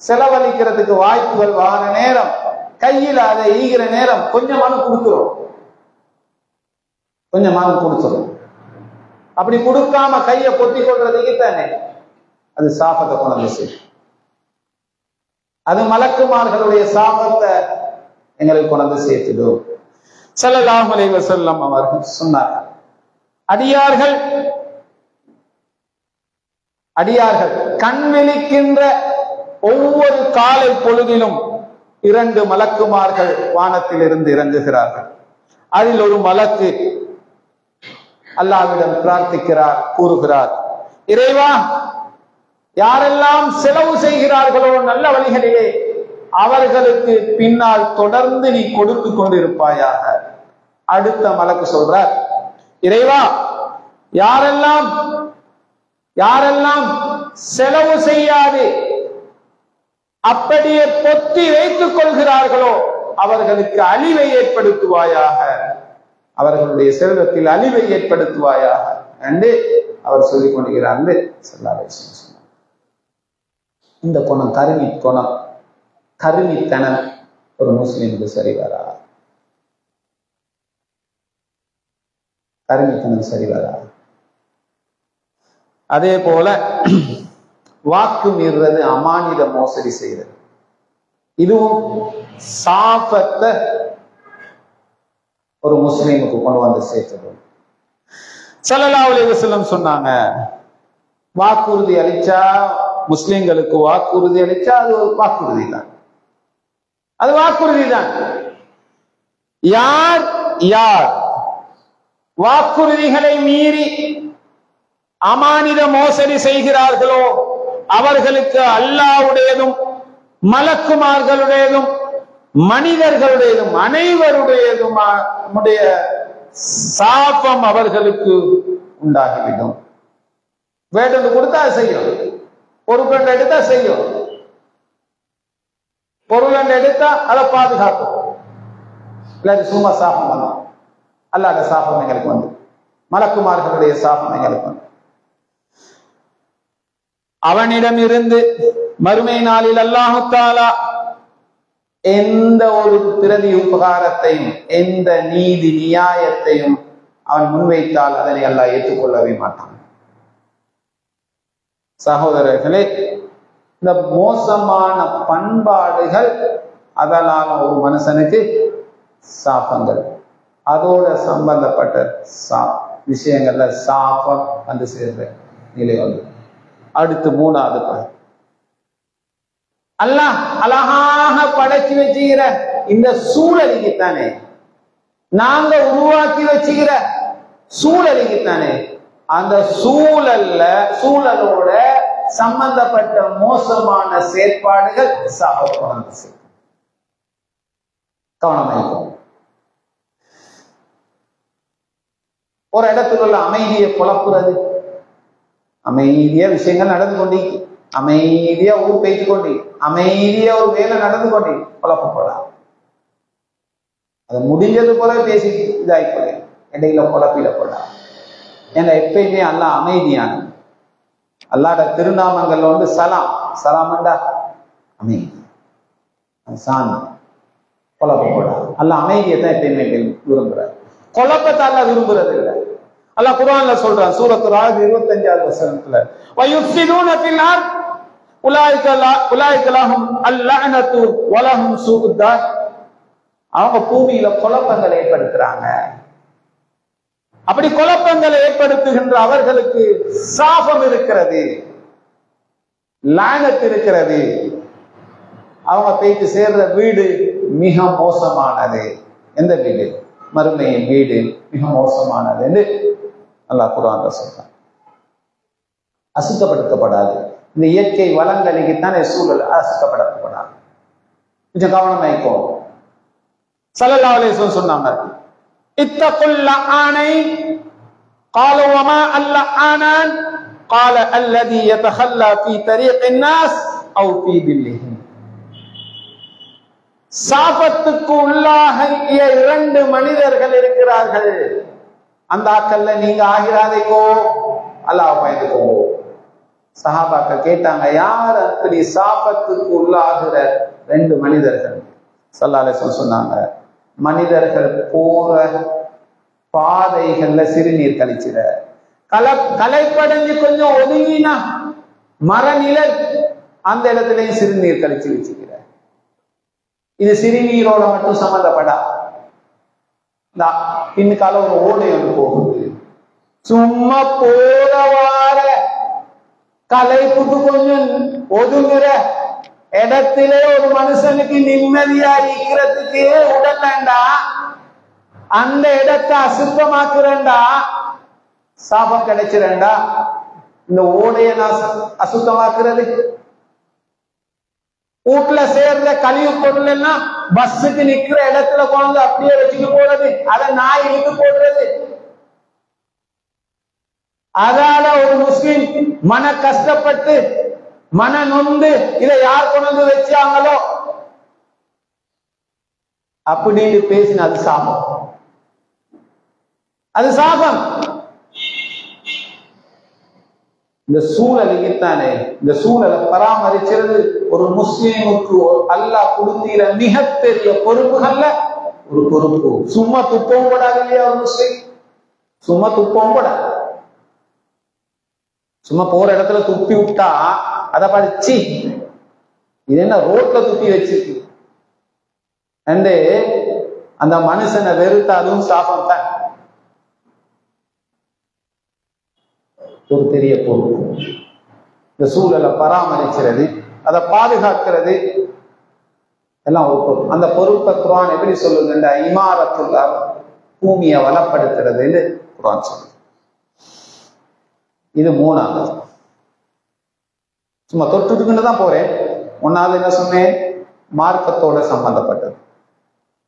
செலவழிக்கிறதுக்கு வாய்ப்புகள் வார நேரம், கையில் அதை ஈகிற நேரம் கொஞ்சமான கொடுக்கிறோம், கொஞ்சமான கொடுத்துரும். அப்படி கொடுக்காம கையை பொத்தி கொள்றதுக்கு தானே அது சாபத்தை கொண்டு செய்யும். அது மலக்குமார்களுடைய சாபத்தை எங்களுக்கு கொண்டு சேர்த்துடும். ஸல்லல்லாஹு அலைஹி வஸல்லம் அவர்கள் சொன்னார்கள், அடியார்கள் கண் விழிக்கின்ற ஒவ்வொரு காலை பொழுதிலும் 2 மலக்குமார்கள் வானத்தில் இருந்து இறங்குகிறார்கள். அதில் ஒரு மலக்கு அல்லாஹ்விடம் பிரார்த்திக்கிறார், கூறுகிறார், இறைவா, யாரெல்லாம் செலவு செய்கிறார்களோ நல்ல வழிகளிலே அவர்களுக்கு பின்னால் தொடர்ந்து நீ கொடுத்து கொண்டிருப்பாயாக. அடுத்த மலக்கு சொல்றார், இறைவா, யாரெல்லாம் செலவு செய்யாது அப்படியே பொத்தி வைத்துக் கொள்கிறார்களோ அவர்களுக்கு அழிவை ஏற்படுத்துவாயாக, அவர்களுடைய செல்வத்தில் அழிவை ஏற்படுத்துவாயாக என்று அவர் சொல்லிக் கொண்டிருக்கிறார். இந்த குணம், கருமித்தனம் ஒரு முஸ்லிமுக்கு சரி வரா, கருமித்தனம் சரி வரா. அதே போல வாக்கு மீறுறது, அமானித மோசடி செய்யறது, இதுவும் சாபத்தை ஒரு முஸ்லிமுக்கு கொண்டு வந்து சேர்த்தது. ஸல்லல்லாஹு அலைஹி வஸல்லம் சொன்னாங்க, வாக்குறுதி அளிச்சா, முஸ்லிம்களுக்கு வாக்குறுதி அளிச்சா அது ஒரு வாக்குறுதி தான், அது வாக்குறுதி தான். யார் வாக்குறுதிகளை மீறி அமானித மோசடி செய்கிறார்களோ அவர்களுக்கு அல்லாஹ்வுடையதும் மலக்குமார்களுடையதும் மனிதர்களுடையதும் அனைவருடையதும் சாபம் அவர்களுக்கு உண்டாகிவிடும். வேண்டு கொடுத்தா செய்யும், பொறுப்பு எடுத்தா செய்யும், பொருள் எடுத்தா அதை பாதுகாக்கும், இல்லாது சும்மா சாபம் வரும். அல்லாத சாபம் எங்களுக்கு வந்து, மலக்குமார்களுடைய சாபம் எங்களுக்கு வந்து. அவனிடம் இருந்து மறுமை நாளில் அல்லாஹு தஆலா எந்த ஒரு பிரதி உபகாரத்தையும் எந்த நீதி நியாயத்தையும் அவன் முன்வைத்தால் அதனை அல்லாஹ் ஏற்றுக்கொள்ளவே மாட்டான். சகோதரர்களே, இந்த மோசமான பண்பாடுகள் அதனால ஒரு மனுஷனுக்கு சாபங்கள், அதோட சம்பந்தப்பட்ட விஷயங்கள்ல சாபம் வந்து சேர்ற நிலை வந்து. அடுத்து மூணாவது பகுதி, அல்லாஹ் அழகாக படைச்சு வச்சுக்கிற இந்த சூழலுக்குத்தானே, நாங்க உருவாக்கி வச்சுக்கிற சூழலுக்குத்தானே, அந்த சூழலோட சம்பந்தப்பட்ட மோசமான செயற்பாடுகள் சாபம். கவனமாயிருக்கும். ஒரு இடத்துல உள்ள அமைதியை குழப்புறது, அமைதியா விஷயங்கள் நடந்து கொண்டே, அமைதியா ஊர் பேச்சு கொண்டே, அமைதியா ஒரு வேலை நடந்து கொண்டே குழப்பப்படாது. அது முடிஞ்சது போல பேசி இதாய்ப்பட இடையில குழப்பிடப்படாது. ஏன்னா எப்பயுமே அல்லாஹ் அமைதியான, அல்லாஹ்ட திருநாமங்கள்ல வந்து சலாம், சலாமண்டா அமைதி, சாந்தி, குழப்பப்படாது. அல்லாஹ் அமைதியை தான் எப்பயுமே விரும்புறாரு, குழப்பத்தை அல்லாஹ் விரும்புறது இல்லை. அல்லாஹ் குர்ஆன்ல சொல்றான், சூரத்து ராத் 25வது வசனத்துல, வயுஃப்ஸிதூன ஃபில் அர்த் உலாயிக லஹும் அல்-லஅனத்து வ லஹும் சூஉத் தார். அவங்க பூமியில குழப்பங்களை ஏற்படுத்துறாங்க. அப்படி குழப்பங்களை ஏற்படுத்துகின்ற அவர்களுக்கு சாபம் இருக்கிறது, லானத் இருக்கிறது. அவங்க போயிட்டு சேர்ற வீடு மிக மோசமானது. எந்த வீடு? மறுமையின் வீடு மிக மோசமானது என்று அல்லாஹ் குர்ஆன்ல சொல்றான். அசுத்தப்படுத்தப்படாது. இந்த இயற்கை வளங்களுக்குத்தானே சூழல் அசுத்தப்படுத்தப்படாது. கொஞ்சம் கவனமாய்க்கும். ஸல்லல்லாஹு அலைஹி வஸல்லம் சொன்னாங்க, இத்தகுல் லஆனைன் قالوا وما اللعانان قال الذي يتخلى في طريق الناس او في ظلهم. சாபத்துக்கு உள்ளாகிய 2 மனிதர்கள் இருக்கிறார்கள். அந்த ஆக்கல்ல நீங்க ஆகிறாதைக்கோ, அல்லாஹ் பயந்துக்கோ. சஹாபாக்கள் கேட்டாங்க, யார் அப்படி சாபத்துக்கு உள்ளாகிற 2 மனிதர்கள்? ஸல்லல்லாஹு அலைஹி வஸல்லம் சொன்னாங்க, மனிதர்கள் போற பாதைகள்ல சிறுநீர் கழிச்சிட, கலைப்படைஞ்சு கொஞ்சம் ஒதுங்கினா மரநிழல் அந்த இடத்துலயும் சிறுநீர் கழிச்சு வச்சுக்கிற. இது சிறுநீரோட மட்டும் சம்பந்தப்படா. பின்னுக்கால ஒரு ஓடை ஒன்று போகுது, சும்மா போற வார கலைப்புக்கு கொஞ்சம் ஒதுங்குற இடத்திலே ஒரு மனுஷனுக்கு நிம்மதியா இருக்கிறதுக்கு உடலண்டா, அந்த இடத்தை அசுத்தமாக்குறேன்டா, சாபம் கிடைச்சிரண்டா. இந்த ஓடைய நான் அசுத்தமாக்குறது, வீட்டுல சேர்ற கழிவு பொருள் எல்லாம் பஸ்ஸுக்கு நிக்கிற இடத்துல கொண்டு அப்படியே வச்சுட்டு போறது, அதை நாய் இழுத்து போடுறது. அதால ஒரு முஸ்லிம் மன கஷ்டப்பட்டு மன நொந்து இதை யார் கொண்டு வச்சாங்களோ அப்படின்னு பேசின, அது சாபம், அது சாபம். இந்த சூழலுக்குத்தானே, இந்த சூழலை பராமரிக்கிறது ஒரு முஸ்லீமுக்கு அல்லாஹ் கொடுத்திர மிகப்பெரிய பொறுப்புகள்ல ஒரு பொறுப்பு. சும்மா துப்பவும் கூடாது இல்லையா? ஒரு முஸ்லீம் சும்மா துப்பவும் கூடாது. சும்மா போற இடத்துல துப்பி விட்டா அதை படிச்சு இது என்ன ரோட்ல துப்பி வச்சிருக்கு அந்த மனுஷனை வெறுத்த, அதுவும் சாபம் தான். ஒரு பெரிய பொறுப்பு. இந்த சூழலை பராமரிக்கிறது, அதை பாதுகாக்கிறது எல்லாம் ஒரு பொறுப்பு. அந்த பொறுப்பை குர்ஆன் எப்படி சொல்லுங்க? இமாரத்துல் அர்த், பூமியை வளப்படுத்துறது என்று குர்ஆன் சொல்லுது. இது 3வது. சும்மா தொட்டுக்கிட்டு தான் போறேன். 1வது என்ன சொன்னேன்? மார்க்கத்தோட சம்பந்தப்பட்டது,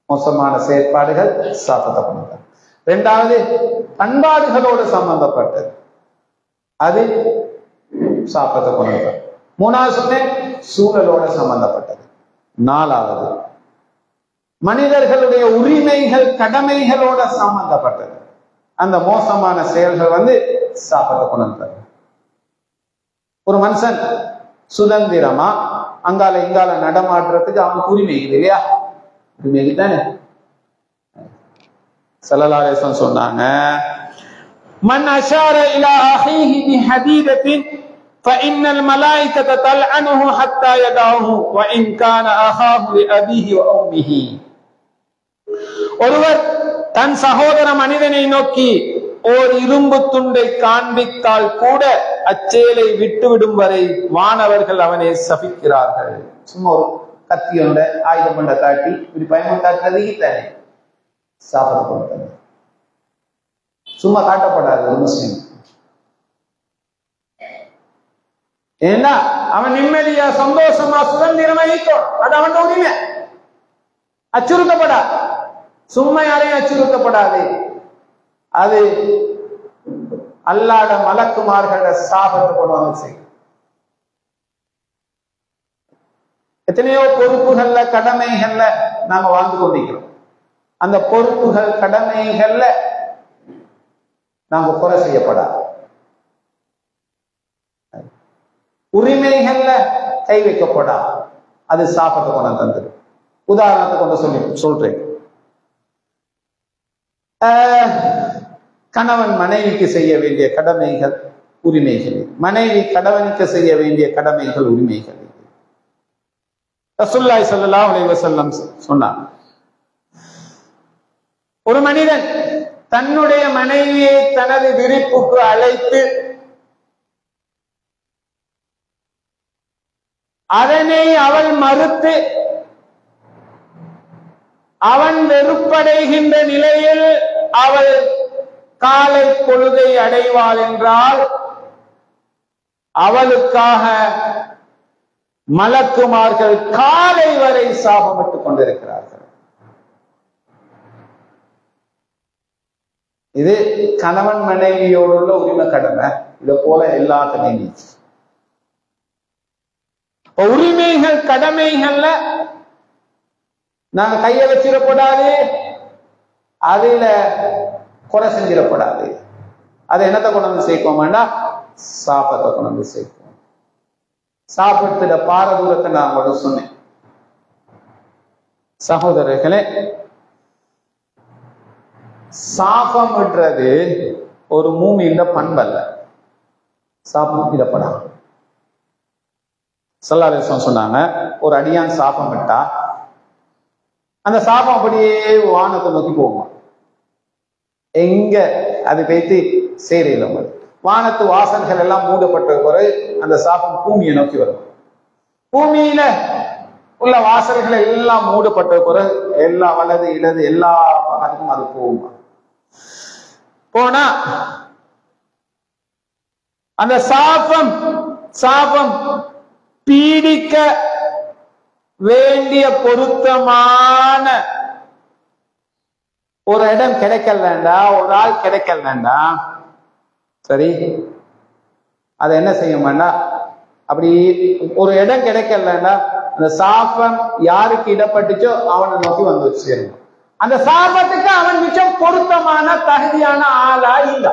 மோசமான செயற்பாடுகள் சாபத்தை கொண்டது. 2வது பண்பாடுகளோடு சம்பந்தப்பட்டது, அது சாபத்தை கொண்டது. 3வது சொன்னேன் சூழலோட சம்பந்தப்பட்டது. 4வது மனிதர்களுடைய உரிமைகள் கடமைகளோட சம்பந்தப்பட்டது. அந்த மோசமான செயல்கள் சாபத்தை கொண்டது. ஒரு மனுஷன் சுதந்திரமா அங்கால இங்கால நடமாடுறதுக்கு அவனுக்கு உரிமை இருக்குது இல்லையா? உரிமை தானே. ஸல்லல்லாஹு அலைஹி வஸல்லம் சொன்னாங்க, மன் அஷார இலா அஹீஹி பிஹதீதத்தின் فإن الملائكة تلعنه حتى يدعه وإن كان أخاه لأبيه وأمه. ஒருவர் தன் சகோதர மனிதனை நோக்கி ஓர் இரும்பு துண்டை காண்பித்தால் கூட அச்சேலை விட்டுவிடும் வரை வானவர்கள் அவனை சபிக்கிறார்கள். சும்மா ஒரு கத்தியோட ஆயுதம் கொண்ட காட்டி இப்படி பயன்படுத்தாது தானே சாப்பிட சும்மா காட்டப்படாது ஒரு முஸ்லிம். ஏன்னா அவன் நிம்மதியா சந்தோஷமா சுதந்திரமா இருக்கும், அது அவன் உரிமை. அச்சுறுத்தப்படாது, சும்மா யாரையும் அச்சுறுத்தப்படாது. அது அல்லாஹ்வுடைய மலக்குமார்கள சாபத்தை கொண்டு செய்யும். எத்தனையோ பொறுப்புகள்ல கடமைகள்ல நாங்க வாழ்ந்து கொண்டிருக்கிறோம். அந்த பொறுப்புகள் கடமைகள்ல நாங்க குறை செய்யப்படாது, உரிமைகள்ல கை வைக்கப்படாது. அது சாபத்தை கொண்டு தந்துடும். உதாரணத்தை கொண்டு சொல்றேன். கணவன் மனைவிக்கு செய்ய வேண்டிய கடமைகள் உரிமைகள், மனைவி கணவனுக்கு செய்ய வேண்டிய கடமைகள் உரிமைகள். ரசூலுல்லாஹி ஸல்லல்லாஹு அலைஹி வஸல்லம் சொன்னார், ஒரு மனிதன் தன்னுடைய மனைவியை தனது விருப்புக்கு அழைத்து அதனை அவள் மறுத்து அவன் வெறுப்படைகின்ற நிலையில் அவள் காலை பொழுதை அடைவாள் என்றால் அவளுக்காக மலக்குமார்கள் காலை வரை சாபமிட்டுக் கொண்டிருக்கிறார்கள். இது கணவன் மனைவியோடு உள்ள உரிமை கடமை. இதை போல எல்லா கடமையும் உரிமைகள் கடமைகள்ல நாங்க கைய வச்சிடப்படாது, அதுல குறை செஞ்சிடப்படாது. அதை என்னத்தை கொண்டு வந்து சேர்க்க வேண்டாம், சாப்பத்தை கொண்டு வந்து சேர்க்கும். சாப்பிட்டுட பாரதூரத்தை நான் கூட சொன்னேன். சகோதரர்களே, சாபம்ன்றது ஒரு மூமியில பண்பல்ல. சாபம் இடப்படாது. ஸல்லல்லாஹு அலைஹி வஸல்லம் சொன்னாங்க, ஒரு அடியான் சாபம் விட்டா அந்த சாபம் அப்படியே வானத்தை நோக்கி போகுமா. எங்க அது பேசி சேரையில் வானத்து வாசல்கள் எல்லாம் மூடப்பட்ட பிறகு அந்த சாபம் பூமியை நோக்கி வரும். பூமியில உள்ள வாசல்கள் எல்லாம் மூடப்பட்ட பிறகு எல்லா வலது இடது எல்லா பக்கத்துக்கும் அது போகுமா. போனா அந்த சாபம் பீடிக்க வேண்டிய பொருத்தமான ஒரு இடம் கிடைக்கல் வேண்டாம், ஒரு ஆள் கிடைக்கல் வேண்டாம். சரி, அதை என்ன செய்ய வேண்டாம், அப்படி ஒரு இடம் கிடைக்கல் வேண்டாம். அந்த சாபம் யாருக்கு இடப்பட்டுச்சோ அவனை நோக்கி வந்து வச்சு சேரணும். அந்த சாபத்துக்கு அவன் மிச்சம் பொருத்தமான தகுதியான ஆளா இல்ல.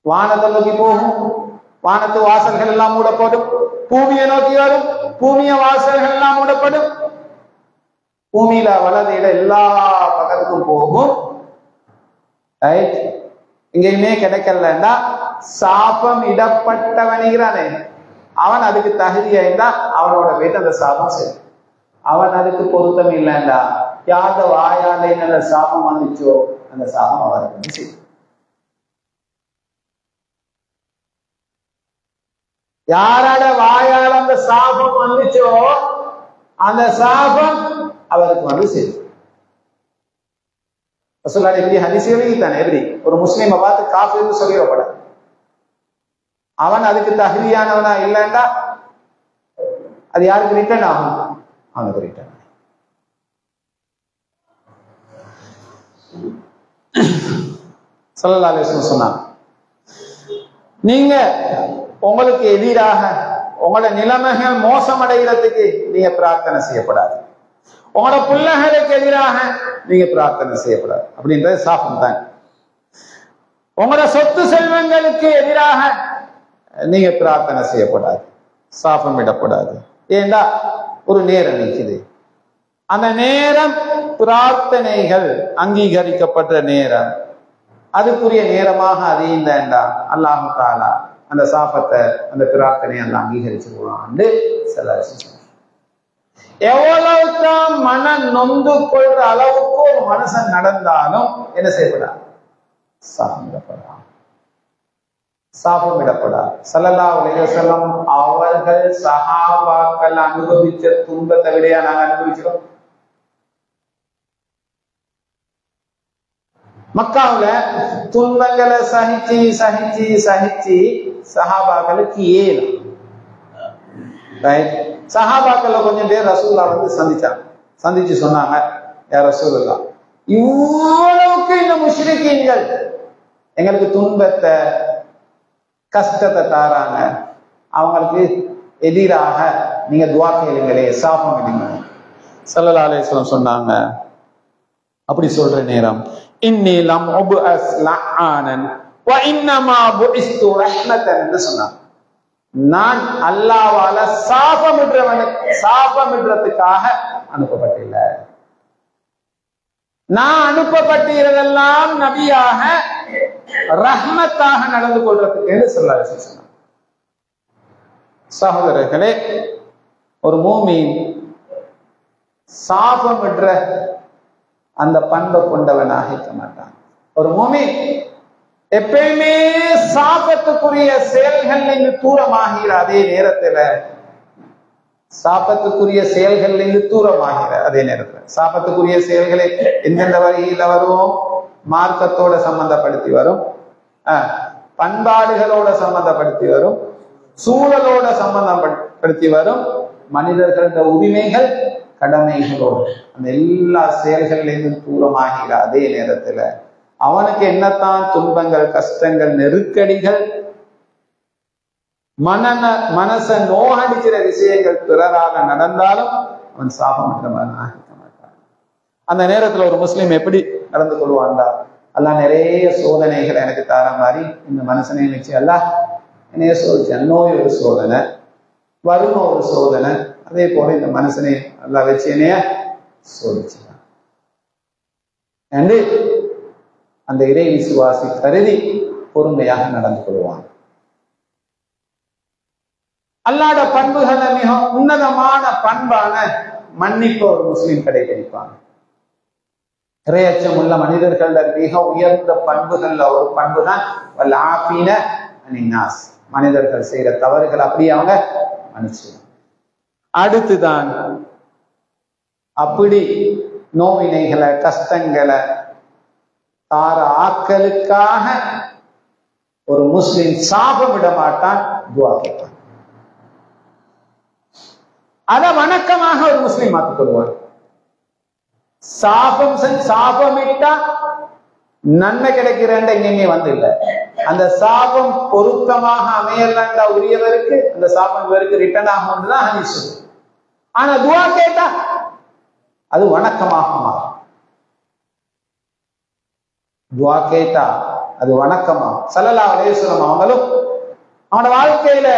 வானத்தை நோக்கி போகும், வானத்து வாசல்கள் எல்லாம் மூடப்படும். பூமியை நோக்கி வரும், பூமிய வாசல்கள் எல்லாம் மூடப்படும். பூமியில வலது இட எல்லா பக்கத்துக்கும் போகும். எங்கேயுமே கிடைக்கலன்னா சாபம் இடப்பட்டவனிகிறானே அவன் அதுக்கு தகுதியாயிருந்தா அவனோட வீட்டு அந்த சாபம் சரி. அவன் அதுக்கு பொருத்தம் இல்லைண்டா யாத வாயால சாபம் வந்துச்சோ அந்த சாபம் அவருக்கு சரி. யாரோட வாயால் அந்த சாபம் வந்துச்சோ அந்த சாபம் அவருக்கு வந்து சரி. எப்படி ஹதீஸ்களில் தானே எப்படி ஒரு முஸ்லீமை பார்த்து காஃபிர்னு சொல்லிடப்பட அவன் அதுக்கு தகுதியானவனா இல்லைன்னா அது யாருக்கு ரிட்டர்ன் ஆகும், அவனுக்கு ரிட்டர்ன். ஸல்லல்லாஹு அலைஹி வஸல்லம் சொன்னாங்க, நீங்க உங்களுக்கு எதிராக உங்களோட நிலைமைகள் மோசமடைகிறதுக்கு நீங்க பிரார்த்தனை செய்யப்படாது. உங்களோட பிள்ளைகளுக்கு எதிராக நீங்க பிரார்த்தனை செய்யப்படாது. அப்படின்றது சாபம் தான். உங்களோட சொத்து செல்வங்களுக்கு எதிராக நீங்க பிரார்த்தனை செய்யப்படாது, சாபமிடப்படாது. ஏண்டா ஒரு நேரம் நிற்குது. அந்த நேரம் பிரார்த்தனைகள் அங்கீகரிக்கப்பட்ட நேரம், அதுக்குரிய நேரமாக அது இல்லைண்டா அல்லாஹ் தஆலா அந்த சாபத்தை அந்த பிரார்த்தனையை எல்லாம் அங்கீகரிச்சுருவான்னு சில எவ்வளவுதான் மன நொந்து கொள்ற அளவுக்கு ஒரு மனுஷன் நடந்தாலும் என்ன செய்யப்படாது? சாபமிடப்படாது, சாபமிடப்படாது. ஸல்லல்லாஹு அலைஹி வஸல்லம் அவர்கள் சஹாபாக்கள் அனுபவிச்ச துன்பத்தை விடையா நாங்க அனுபவிக்கிறோம்? மக்காவுல துன்பங்களை சகிச்சு சகிச்சு சகிச்சு சஹாபாக்களுக்கு ஏலம். சஹாபாக்கள்ல கொஞ்சம் பேர் ரசூலுல்லாஹ் வந்து சந்திச்சாங்க. சந்திச்சு சொன்னாங்க, யா ரசூலுல்லாஹ், இவ்வளவுக்கு இந்த முஷ்ரிக்கீன்கள் எங்களுக்கு துன்பத்தை கஷ்டத்தை தாராங்க, அவங்களுக்கு எதிராக நீங்க துஆ கேளுங்களே, சாபம் இடுங்க. ஸல்லல்லாஹு அலைஹி வஸல்லம் சொன்னாங்க, அப்படி சொல்ற நேரம், இன்னி லம் உபஅஸ் லஆனன் வ இன்னமா புஇஸ்து ரஹ்மத்தன் என்று சொன்னாங்க. நான் அல்லாஹ்வால சாபமிடுறதுக்காக அனுப்பப்பட்டில்ல, நான் அனுப்பப்பட்டதெல்லாம் நபியாக ரஹ்மத்தாக நடந்து கொள்றதுக்கு என்று சொன்னாங்க. சகோதரர்களே, ஒரு மூமின் சாபமிடுற அந்த பண்பை கொண்டவனாக இருக்க மாட்டான். ஒரு மூமின் எப்பயுமே சாபத்துக்குரிய செயல்கள் இருந்து தூரமாகிற அதே நேரத்துல சாபத்துக்குரிய செயல்கள் இருந்து தூரமாகிற அதே நேரத்துல சாபத்துக்குரிய செயல்களை எந்தெந்த வகையில வரும்? மார்க்கத்தோட சம்பந்தப்படுத்தி வரும், பண்பாடுகளோட சம்பந்தப்படுத்தி வரும், சூழலோட சம்பந்தப்படுத்தி வரும், மனிதர்களோட உரிமைகள் கடமைகளோடு அந்த எல்லா செயல்களிலிருந்து தூரமாகிற அதே நேரத்துல அவனுக்கு என்னத்தான் துன்பங்கள், கஷ்டங்கள், நெருக்கடிகள், மனச நோகடிக்கிற விஷயங்கள் பிறராக நடந்தாலும் அவன் சாபமிடுறவனாக இருக்க மாட்டான். அந்த நேரத்துல ஒரு முஸ்லீம் எப்படி நடந்து கொள்வான்டா, அல்லாஹ் நிறைய சோதனைகளை எனக்கு தார மாதிரி இந்த மனுஷனை வச்சு அல்லாஹ் என்னைய சோதிச்சான். நோய் ஒரு சோதனை, வறுமை ஒரு சோதனை, அதே போல இந்த மனுஷனை அல்லாஹ் வச்சு என்னைய சோதிச்சான் என்று அந்த இறை விசுவாசி கருதி பொறுமையாக நடந்து கொள்வான். அல்லாஹ்வுடைய பண்புகளை மிக உன்னதமான பண்பான மன்னிப்பு ஒரு முஸ்லிம் கடைபிடிப்பாங்க. இறையச்சம் உள்ள மனிதர்கள மிக உயர்ந்த பண்புகள்ல ஒரு பண்பு தான் வல்ஆஃபீன அனின்னாஸ், மனிதர்கள் செய்யற தவறுகள் அப்படியே அவங்க மன்னிச்சு. அடுத்துதான் அப்படி நோவினைகளை, கஷ்டங்களை தார ஆக்களுக்காக ஒரு முஸ்லிம் சாபமிட மாட்டான், துஆ கேட்பான். அத வணக்கமாக ஒரு முஸ்லிம் மாற்றிக் கொள்வார். சாபமிட்டா நன்மை கிடைக்கிறேன் எங்கேயுமே வந்து இல்லை. அந்த சாபம் பொருத்தமாக அமையலண்டா உரியவருக்கு அந்த சாபம் இவருக்கு ரிட்டர்ன் ஆகும்தான் ஹதீஸ். ஆனா துஆ கேட்டா அது வணக்கமாக மாறும். துஆ கேட்டா அது வணக்கமா. ஸல்லல்லாஹு அலைஹி வஸல்லம் அவங்களும் அவனோட வாழ்க்கையில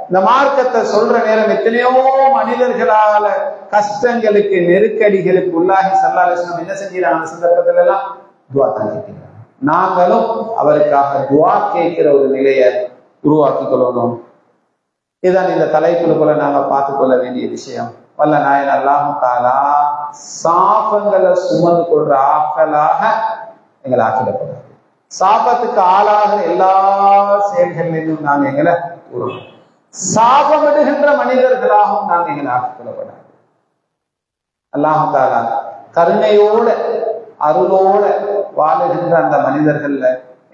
இந்த மார்க்கத்தை சொல்ற நேரம் எத்தனையோ மனிதர்களால கஷ்டங்களுக்கு, நெருக்கடிகளுக்கு உள்ளாகி ஸல்லல்லாஹு அலைஹி வஸல்லம் என்ன செஞ்சாங்க? அந்த சந்தர்ப்பத்துல எல்லாம் துஆ தான் கேட்கிறாங்க. நாங்களும் அவருக்காக துஆ கேட்கிற ஒரு நிலையை உருவாக்கி கொள்ளணும். இதுதான் இந்த தலைப்புக்குள்ள நாங்க பார்த்து கொள்ள வேண்டிய விஷயம். வல்ல நாயன் அல்லாஹ் தஆலா சாபங்களை சுமந்து கொள்ற ஆக்களாக எங்களை ஆக்கிடப்படாது. சாபத்துக்கு ஆளாகிற எல்லா செயல்களிலும் நாங்க எங்களை கூறணும். சாபமிடுகின்ற மனிதர்களாகவும் நாங்க எங்களை ஆக்கிக்கொள்ளப்படாது. அல்லாஹ் தஆலா கருணையோட அருளோட வாழுகின்ற அந்த மனிதர்கள்ல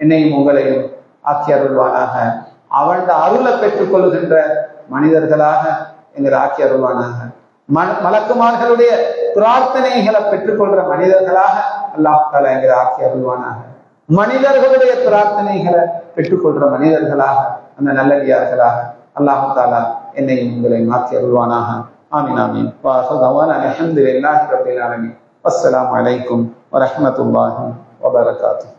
என்னையும் உங்களையும் ஆக்கி அருள்வானாக. அவன் அருளை பெற்றுக் கொள்கின்ற மனிதர்களாக எங்களை ஆக்கி அருள்வானாக. மலக்குமார்களுடைய பிரார்த்தனைகளை பெற்றுக்கொள்ற மனிதர்களாக அல்லாஹ் தஆலா எங்களை ஆக்கி அருள்வானாக. மனிதர்களுடைய பிரார்த்தனைகளை பெற்றுக்கொள்ற மனிதர்களாக, அந்த நல்லடியார்களாக அல்லாஹ் தஆலா என்னையும் உங்களையும் ஆக்கி அருள்வானாக. ஆமீன் ஆமீன். வஆஹிரு தஅவானா அல்ஹம்துலில்லாஹி ரப்பில் ஆலமீன். அஸ்ஸலாமு அலைக்கும் வரஹ்மத்துல்லாஹி வபரகாத்துஹு.